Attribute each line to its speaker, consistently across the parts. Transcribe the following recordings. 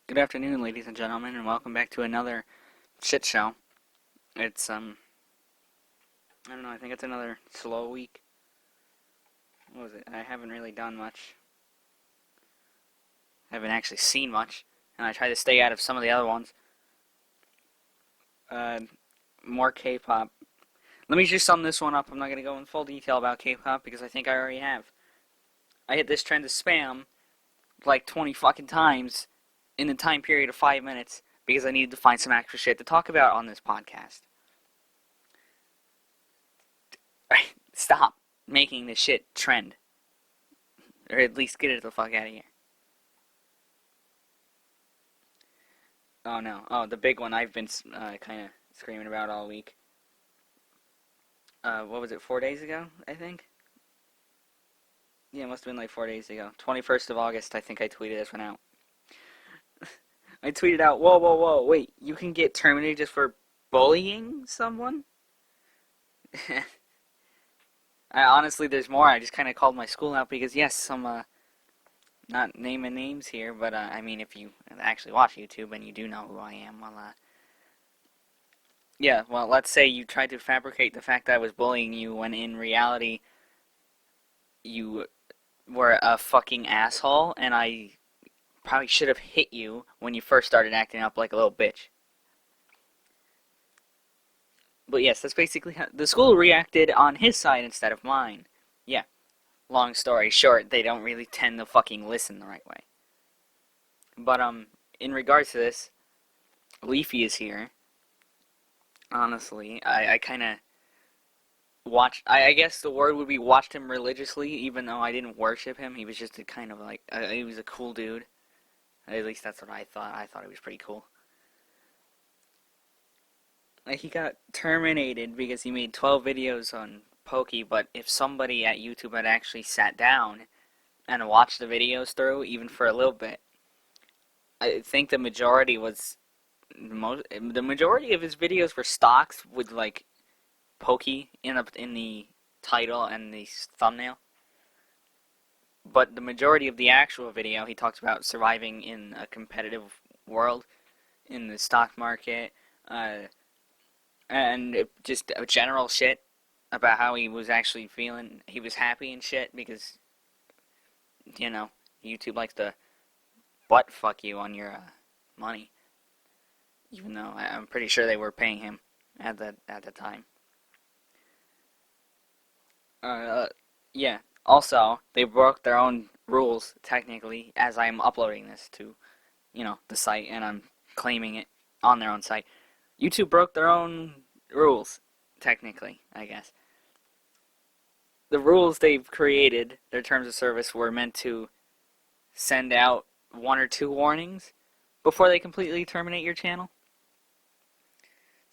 Speaker 1: Good afternoon, ladies and gentlemen, and welcome back to another shit show. It's, I don't know, I think it's another slow week. What was it? I haven't really done much. I haven't actually seen much, and I try to stay out of some of the other ones. Uh, More K-pop. Let me just sum this one up. I'm not going to go in full detail about K-pop because I think I already have. I hit this trend of spam like 20 fucking times in the time period of 5 minutes because I needed to find some extra shit to talk about on this podcast. Stop making this shit trend. Or at least get it the fuck out of here. Oh no. Oh, the big one I've been kind of screaming about all week. What was it, 4 days ago, I think? Yeah, it must have been like 4 days ago. 21st of August, I think I tweeted this one out. I tweeted out, whoa, whoa, whoa, wait, you can get terminated just for bullying someone? Honestly, there's more. I just kind of called my school out because, yes, some, not naming names here, but, I mean, if you actually watch YouTube and you do know who I am, well, yeah, well, let's say you tried to fabricate the fact that I was bullying you when in reality you were a fucking asshole, and I probably should have hit you when you first started acting up like a little bitch. But yes, that's basically how the school reacted on his side instead of mine. Yeah, long story short, they don't really tend to fucking listen the right way. But, in regards to this, Leafy is here. Honestly, I kind of watched, I guess the word would be watched him religiously, even though I didn't worship him. He was just a kind of like, he was a cool dude. At least that's what I thought. I thought he was pretty cool. Like, he got terminated because he made 12 videos on Pokey, but if somebody at YouTube had actually sat down and watched the videos through, even for a little bit, I think the majority of his videos were stocks with, like, Pokey in the title and the thumbnail. But the majority of the actual video, he talks about surviving in a competitive world, in the stock market, and just general shit about how he was actually feeling. He was happy and shit because, YouTube likes to butt fuck you on your money. Even though I'm pretty sure they were paying him at the time. Yeah. Also, they broke their own rules, technically, as I am uploading this to, the site, and I'm claiming it on their own site. YouTube broke their own rules, technically, I guess. The rules they've created, their terms of service, were meant to send out 1 or 2 warnings before they completely terminate your channel.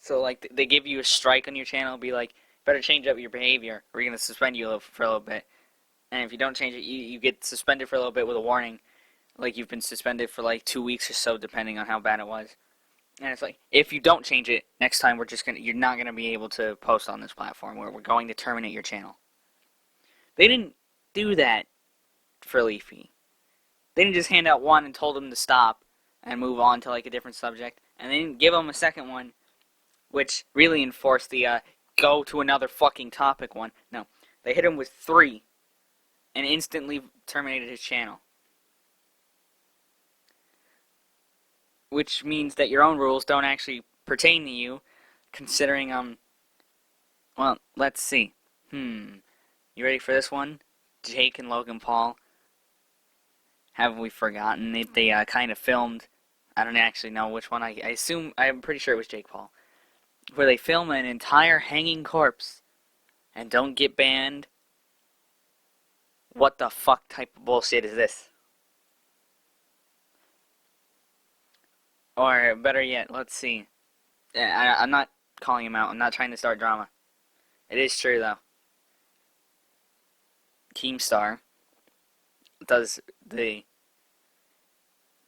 Speaker 1: So, like, they give you a strike on your channel, be like, better change up your behavior, or we're going to suspend you for a little bit. And if you don't change it, you get suspended for a little bit with a warning. Like, you've been suspended for, like, 2 weeks or so, depending on how bad it was. And it's like, if you don't change it, next time you're not going to be able to post on this platform, where we're going to terminate your channel. They didn't do that for Leafy. They didn't just hand out one and told him to stop and move on to, like, a different subject. And they didn't give him a second one, which really enforced the, go to another fucking topic one. No, they hit him with 3 and instantly terminated his channel. Which means that your own rules don't actually pertain to you, considering, well, let's see. You ready for this one? Jake and Logan Paul. Have we forgotten? They kind of filmed, I don't actually know which one, I'm pretty sure it was Jake Paul, where they film an entire hanging corpse and don't get banned. What the fuck type of bullshit is this? Or better yet, let's see. I'm not calling him out. I'm not trying to start drama. It is true, though. Keemstar does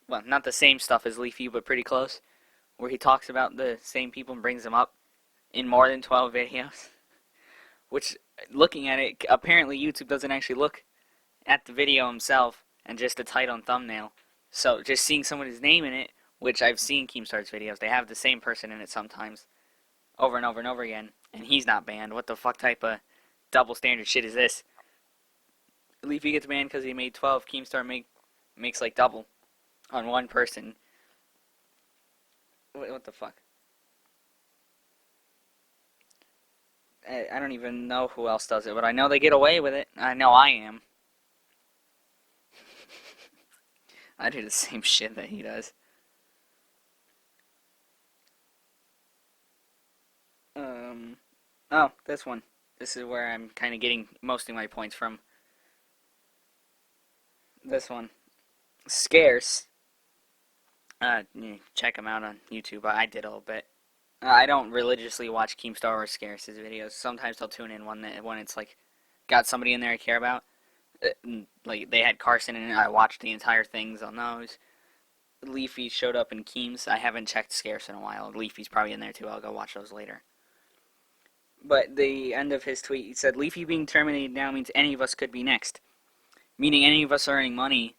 Speaker 1: not the same stuff as Leafy, but pretty close, where he talks about the same people and brings them up in more than 12 videos. Which, looking at it, apparently YouTube doesn't actually look at the video himself and just the title and thumbnail. So just seeing someone's name in it which I've seen Keemstar's videos. They have the same person in it sometimes, over and over and over again, and he's not banned. What the fuck type of double standard shit is this? Leafy gets banned because he made 12. Keemstar makes like double on one person. What the fuck? I don't even know who else does it, but I know they get away with it. I know I am. I do the same shit that he does. Oh, this one. This is where I'm kind of getting most of my points from. This one. Scarce. Check him out on YouTube. I did a little bit. I don't religiously watch Keemstar or Scarce's videos. Sometimes I'll tune in when it's like got somebody in there I care about. Like they had Carson in it. I watched the entire things on those. Leafy showed up in Keems. I haven't checked Scarce in a while. Leafy's probably in there too. I'll go watch those later. But the end of his tweet, he said, Leafy being terminated now means any of us could be next. Meaning any of us earning money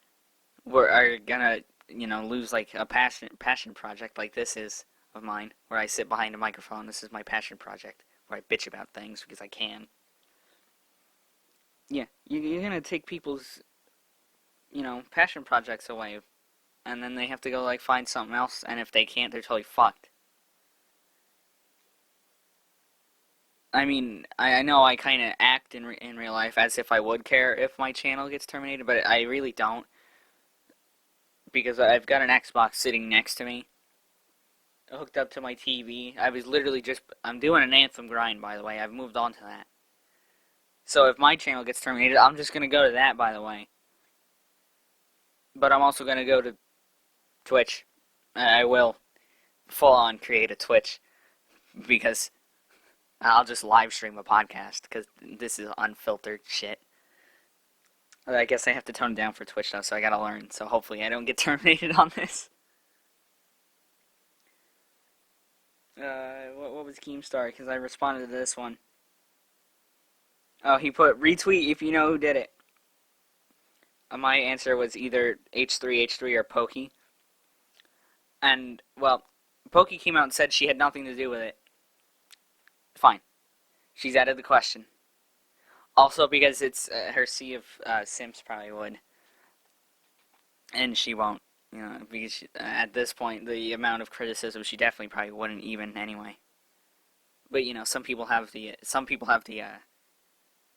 Speaker 1: are gonna, lose like a passion project like this is of mine, where I sit behind a microphone. This is my passion project, where I bitch about things because I can. Yeah, you're gonna take people's, passion projects away, and then they have to go, like, find something else, and if they can't, they're totally fucked. I mean, I know I kind of act in real life as if I would care if my channel gets terminated, but I really don't, because I've got an Xbox sitting next to me, hooked up to my TV. I was literally I'm doing an Anthem grind, by the way. I've moved on to that. So if my channel gets terminated, I'm just going to go to that, by the way. But I'm also going to go to Twitch. I will full-on create a Twitch, because I'll just live stream a podcast, because this is unfiltered shit. I guess I have to tone it down for Twitch, though, so I gotta learn. So hopefully I don't get terminated on this. What was Keemstar? Because I responded to this one. Oh, he put retweet if you know who did it. My answer was either H3H3 or Pokey. And, well, Pokey came out and said she had nothing to do with it. Fine. She's added the question. Also because it's her sea of simps probably would. And she won't. Because at this point, the amount of criticism, she definitely probably wouldn't even anyway. But, some people have the,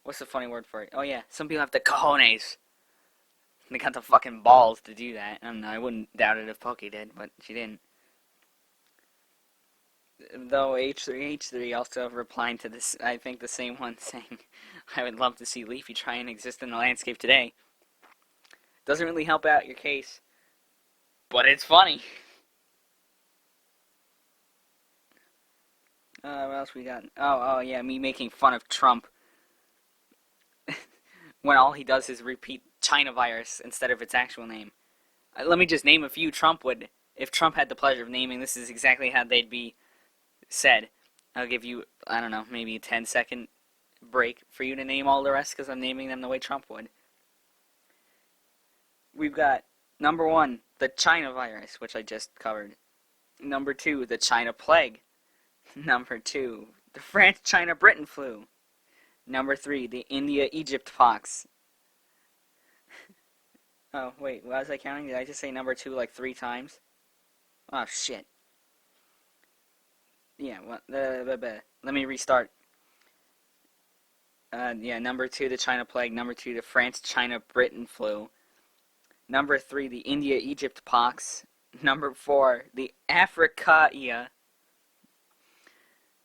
Speaker 1: what's the funny word for it? Oh yeah, some people have the cojones. They got the fucking balls to do that. And I wouldn't doubt it if Pokey did, but she didn't. Though H3H3 also replying to this, I think the same one, saying, I would love to see Leafy try and exist in the landscape today. Doesn't really help out your case, but it's funny. What else we got? Oh yeah, me making fun of Trump when all he does is repeat China virus instead of its actual name. Let me just name a few Trump would. If Trump had the pleasure of naming, this is exactly how they'd be said. I'll give you, I don't know, maybe a 10-second break for you to name all the rest, because I'm naming them the way Trump would. We've got, number 1, the China virus, which I just covered. Number 2, the China plague. Number 2, the France-China-Britain flu. Number 3, the India-Egypt pox. Oh, wait, was I counting? Did I just say number 2 like 3 times? Oh, shit. Yeah, let me restart. Yeah, number 2, the China plague. Number 2, the France-China-Britain flu. Number 3, the India-Egypt pox. Number 4, the Africaia.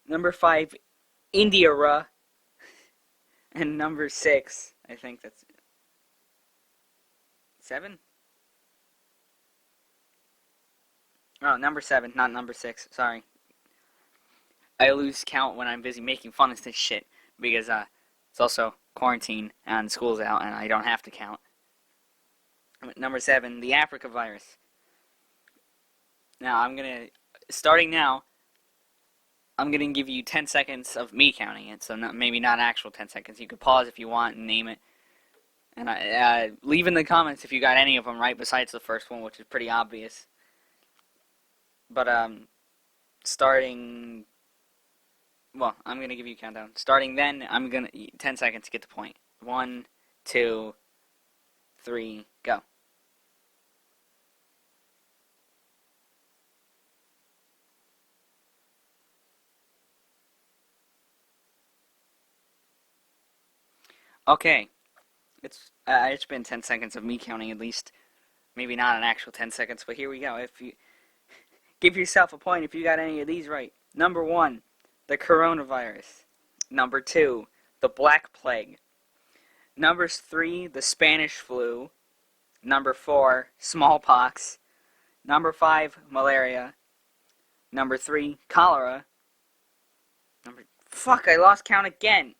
Speaker 1: Number 5, India-ra. And number 6, I think that's 7? Oh, number 7, not number 6, sorry. I lose count when I'm busy making fun of this shit, because it's also quarantine and school's out and I don't have to count. Number 7, the Africa virus. Now, starting now, I'm going to give you 10 seconds of me counting it, so maybe not actual 10 seconds. You could pause if you want and name it. And leave in the comments if you got any of them right besides the first one, which is pretty obvious. But starting. Well, I'm gonna give you a countdown. Starting then, I'm gonna 10 seconds to get the point. 1, 2, 3, go. Okay, it's been 10 seconds of me counting at least. Maybe not an actual 10 seconds, but here we go. If you give yourself a point if you got any of these right. Number 1, the coronavirus. Number 2, the Black Plague. Number 3, the Spanish flu. Number 4, smallpox. Number 5, malaria. Number 3, cholera. Fuck, I lost count again.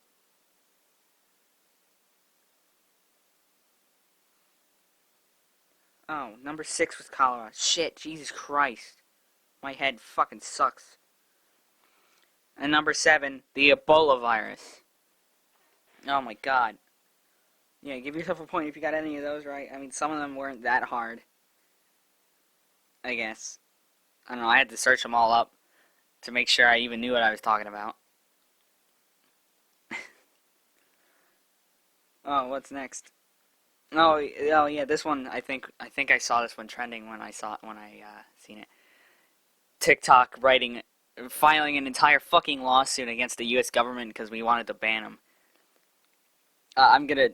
Speaker 1: Oh, number 6 was cholera. Shit, Jesus Christ. My head fucking sucks. And number 7, the Ebola virus. Oh my god. Yeah, give yourself a point if you got any of those right. I mean, some of them weren't that hard. I guess. I don't know, I had to search them all up to make sure I even knew what I was talking about. Oh, what's next? Oh yeah, this one I think I saw this one trending when I seen it. TikTok filing an entire fucking lawsuit against the U.S. government because we wanted to ban them. I'm gonna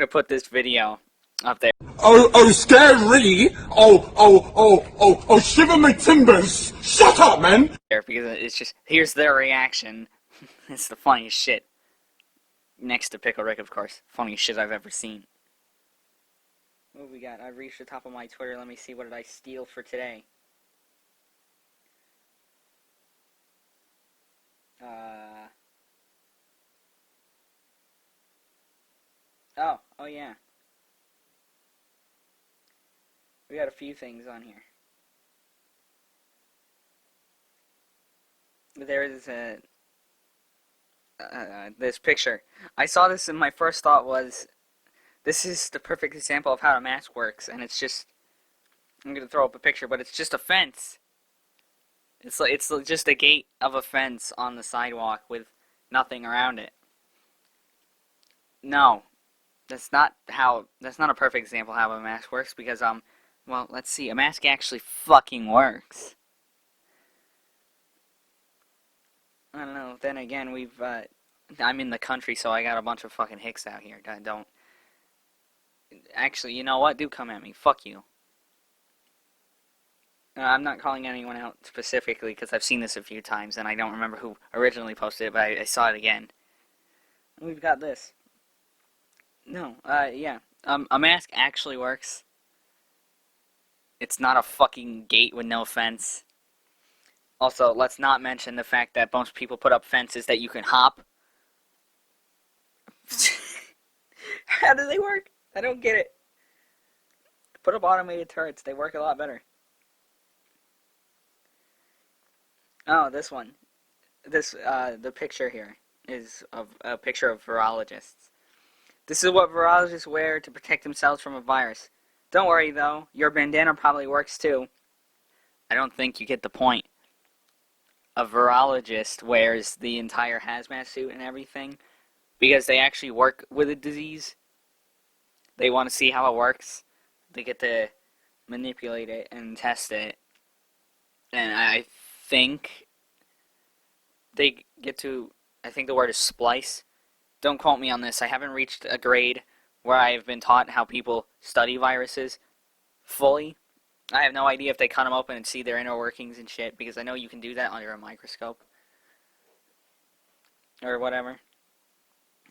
Speaker 1: put this video up there.
Speaker 2: Oh, scary! Shiver my timbers! Shut up, man!
Speaker 1: Because it's just, here's their reaction. It's the funniest shit. Next to Pickle Rick, of course. Funniest shit I've ever seen. What have we got? I've reached the top of my Twitter. Let me see, what did I steal for today? Oh yeah. We got a few things on here. There is this picture. I saw this and my first thought was, this is the perfect example of how a mask works, and it's just, I'm gonna throw up a picture, but it's just a fence. It's just a gate of a fence on the sidewalk with nothing around it. No, that's not a perfect example of how a mask works, because well, let's see, a mask actually fucking works. I don't know. Then again, I'm in the country, so I got a bunch of fucking hicks out here. Don't. Actually, you know what? Do come at me. Fuck you. I'm not calling anyone out specifically because I've seen this a few times and I don't remember who originally posted it, but I saw it again. We've got this. No, yeah. A mask actually works. It's not a fucking gate with no fence. Also, let's not mention the fact that most people put up fences that you can hop. How do they work? I don't get it. Put up automated turrets. They work a lot better. Oh, this one. The picture here is of a picture of virologists. This is what virologists wear to protect themselves from a virus. Don't worry, though. Your bandana probably works, too. I don't think you get the point. A virologist wears the entire hazmat suit and everything because they actually work with a disease. They want to see how it works. They get to manipulate it and test it. And I think they get to, I think the word is splice. Don't quote me on this. I haven't reached a grade where I've been taught how people study viruses fully. I have no idea if they cut them open and see their inner workings and shit, because I know you can do that under a microscope. Or whatever.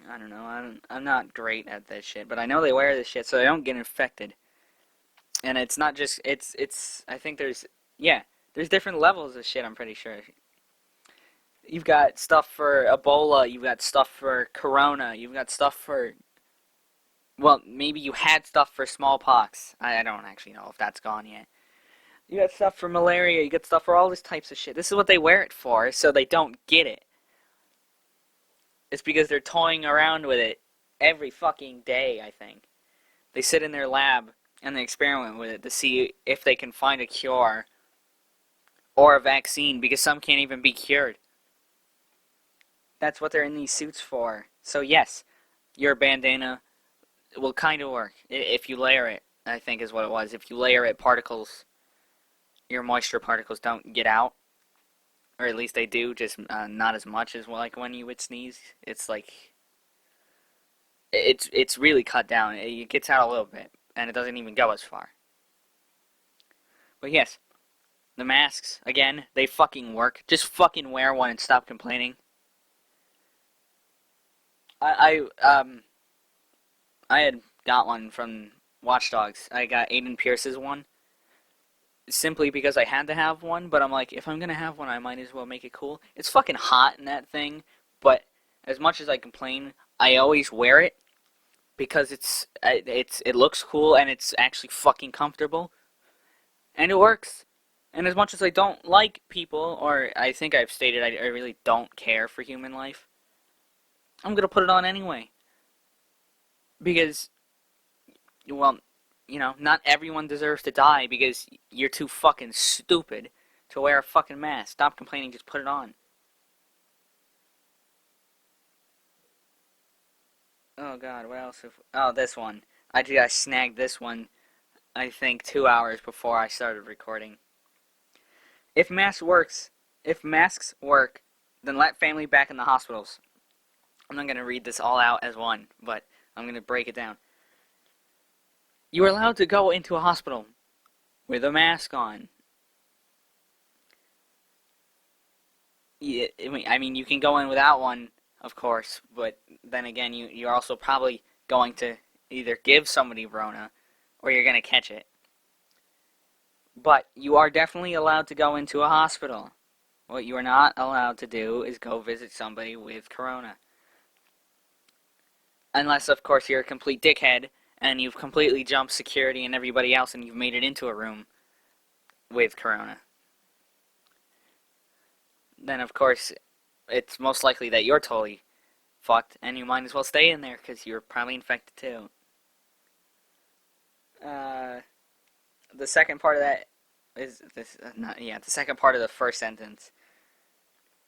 Speaker 1: I don't know. I'm not great at this shit, but I know they wear this shit so they don't get infected. And it's not just, I think there's different levels of shit, I'm pretty sure. You've got stuff for Ebola, you've got stuff for Corona, you've got stuff for, well, maybe you had stuff for smallpox. I don't actually know if that's gone yet. You got stuff for malaria, you got stuff for all these types of shit. This is what they wear it for, so they don't get it. It's because they're toying around with it every fucking day, I think. They sit in their lab and they experiment with it to see if they can find a cure or a vaccine, because some can't even be cured. That's what they're in these suits for. So yes, your bandana will kind of work if you layer it. I think is what it was. If you layer it, your moisture particles don't get out, or at least they do, just not as much as like when you would sneeze. It's like it's really cut down. It gets out a little bit, and it doesn't even go as far. But yes, the masks again, they fucking work. Just fucking wear one and stop complaining. I had got one from Watch Dogs. I got Aiden Pierce's one simply because I had to have one, but I'm like, if I'm gonna have one, I might as well make it cool. It's fucking hot in that thing, but as much as I complain, I always wear it because it looks cool and it's actually fucking comfortable, and it works. And as much as I don't like people, or I think I've stated I really don't care for human life, I'm gonna put it on anyway. Because, well, not everyone deserves to die because you're too fucking stupid to wear a fucking mask. Stop complaining, just put it on. Oh god, what else? Oh, this one. I snagged this one, I think, 2 hours before I started recording. If masks work, then let family back in the hospitals. I'm not going to read this all out as one, but I'm going to break it down. You are allowed to go into a hospital with a mask on. Yeah, I mean, you can go in without one, of course, but then again, you're also probably going to either give somebody Rona or you're going to catch it. But you are definitely allowed to go into a hospital. What you are not allowed to do is go visit somebody with Corona. Unless, of course, you're a complete dickhead and you've completely jumped security and everybody else and you've made it into a room with Corona. Then, of course, it's most likely that you're totally fucked and you might as well stay in there because you're probably infected too. The second part of that is this. The second part of the first sentence.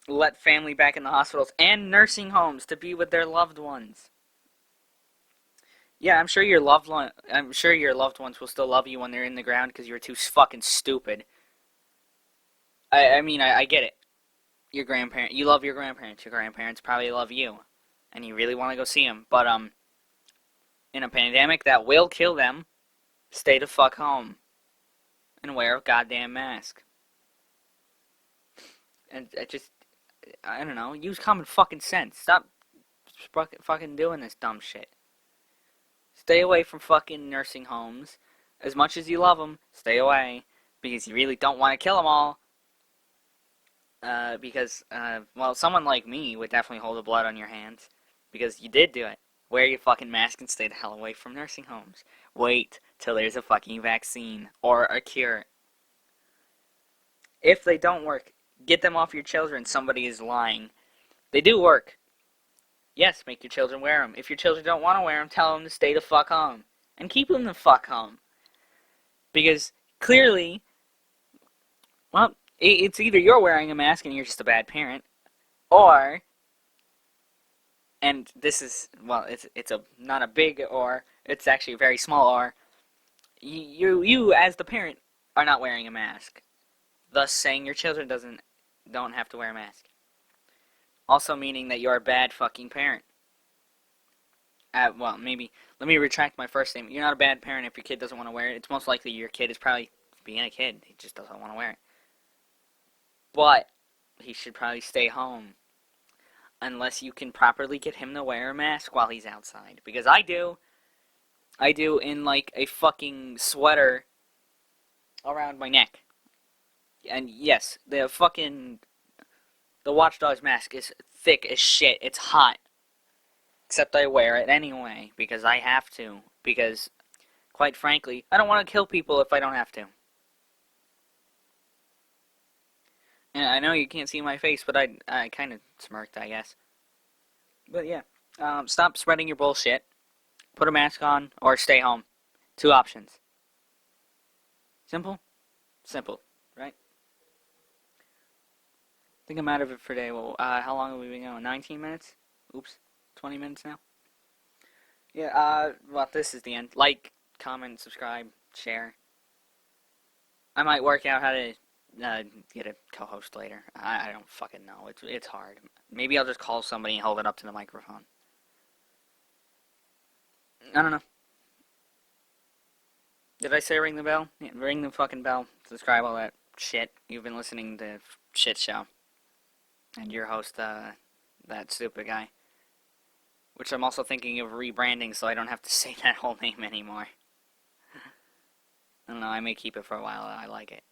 Speaker 1: Let family back in the hospitals and nursing homes to be with their loved ones. Yeah, I'm sure your loved ones will still love you when they're in the ground because you're too fucking stupid. I mean, I get it. You love your grandparents. Your grandparents probably love you, and you really want to go see them. But in a pandemic that will kill them, stay the fuck home and wear a goddamn mask. And I don't know, use common fucking sense. Stop fucking doing this dumb shit. Stay away from fucking nursing homes. As much as you love them, stay away. Because you really don't want to kill them all. Because someone like me would definitely hold the blood on your hands. Because you did do it. Wear your fucking mask and stay the hell away from nursing homes. Wait till there's a fucking vaccine or a cure. If they don't work, get them off your children. Somebody is lying. They do work. Yes, make your children wear them. If your children don't want to wear them, tell them to stay the fuck home. And keep them the fuck home. Because clearly, well, it's either you're wearing a mask and you're just a bad parent, or, and this is, well, it's not a big or, it's actually a very small or, you as the parent are not wearing a mask, thus saying your children don't have to wear a mask. Also meaning that you're a bad fucking parent. Maybe, let me retract my first statement. You're not a bad parent if your kid doesn't want to wear it. It's most likely your kid is probably being a kid. He just doesn't want to wear it. But he should probably stay home. Unless you can properly get him to wear a mask while he's outside. Because I do. I do in like a fucking sweater around my neck. And yes, the Watch Dogs mask is thick as shit. It's hot. Except I wear it anyway, because I have to. Because, quite frankly, I don't want to kill people if I don't have to. And I know you can't see my face, but I kind of smirked, I guess. But yeah, stop spreading your bullshit. Put a mask on, or stay home. 2 options. Simple? Simple, right? think I'm out of it for today. Well, how long have we been going? 19 minutes? Oops. 20 minutes now? Yeah, well, this is the end. Like, comment, subscribe, share. I might work out how to get a co-host later. I don't fucking know. It's hard. Maybe I'll just call somebody and hold it up to the microphone. I don't know. Did I say ring the bell? Yeah, ring the fucking bell. Subscribe, all that shit. You've been listening to Shit Show. And your host, that stupid guy. Which I'm also thinking of rebranding so I don't have to say that whole name anymore. I don't know, I may keep it for a while. I like it.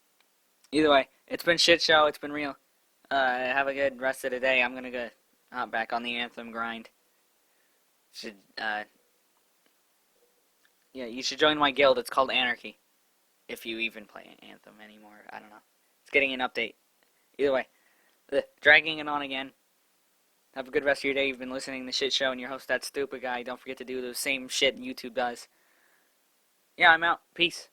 Speaker 1: Either way, it's been Shit Show. It's been real. Have a good rest of the day. I'm gonna go hop back on the Anthem grind. Yeah, you should join my guild. It's called Anarchy. If you even play Anthem anymore. I don't know. It's getting an update. Either way, dragging it on again. Have a good rest of your day. You've been listening to Shit Show and your host, that stupid guy. Don't forget to do the same shit YouTube does. Yeah, I'm out. Peace.